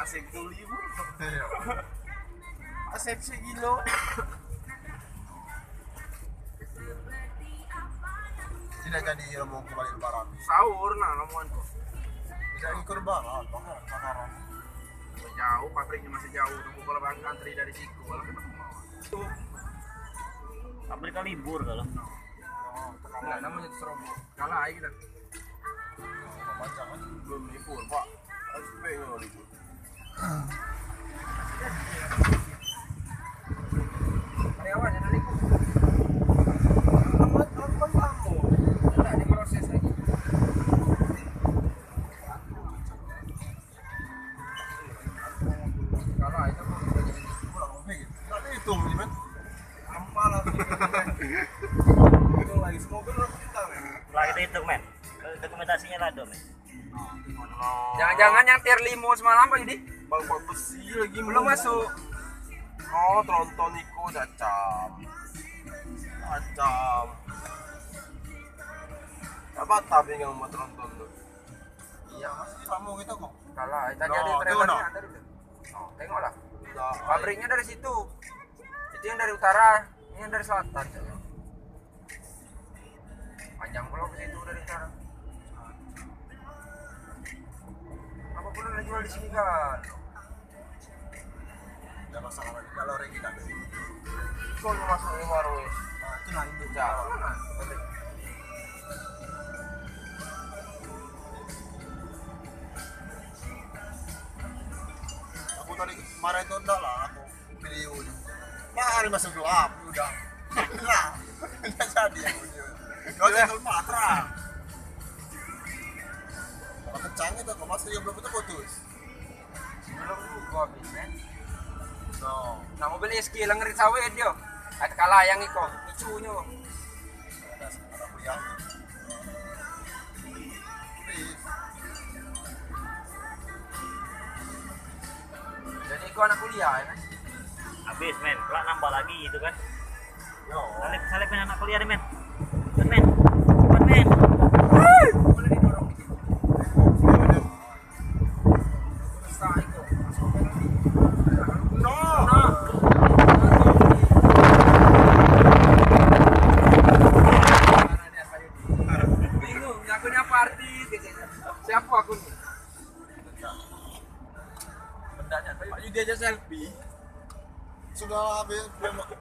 asik tuh libur. Asik segilo. Tidak jadi mau kembali lebaran. Sahur nah ngomonganku. Tidak ikut lebaran, bakaran. Jauh, pabriknya masih jauh. Tunggu kalau bang antri dari situ, kalau kita mau. Pabrik kan libur kalau. Enggak namanya Ceroboh. Kalah aja kita. Panjang kan? Belum libur, Pak. Harus pengen libur. Karyawan ada libur. Apa kamu? Enggak diproses lagi. Kalah itu mau Kurang lebih gitu. Nanti hitung nih men. ampal lah. Itu lagi semoga lu kita men. Lah kita hitung men. Dokumentasinya lado men. Jangan-jangan yang tier 5 semalam Pak Yudi? Bang besi lagi belum masuk. Oh, tronton Niko dacam. Dacam. Apa tapi yang mau tronton tuh? Iya masih lama kita kok. Kalah, tadi No, ada tuh, trailernya no. tadi tuh. Oh, tengoklah. Udah, Pabriknya dari situ. Itu yang dari utara, ini yang dari selatan. Panjang pulau ke situ dari utara. Apa pun udah jual di sini kan? ada masalah lagi kalau kita. Kau mau masuk ke warung ya? Nah, itu lah itu. Jauh. Aku tadi kemarin itu enggak lah aku video ini. Mari masuk gelap udah. Nah, enggak jadi aku video. Kau tinggal matra. Kalau kencang itu kok masih yang belum putus. Belum juga habis kan? No. Nah mobilnya ski lang rin sawit yo. At kalayang iko, icu nyo. Ada kuliah. Jadi iko anak kuliah ya kan? Habis men. Kelak nambah lagi gitu kan. Yo. Salip men anak kuliah deh men. Cepat men. Cepat men. Boleh didorong dikit. Besar iko. No. Bingung, akunnya apa artis gitu. Siapa akunnya? Bendanya Pak Yudi aja selfie. Sudah habis belum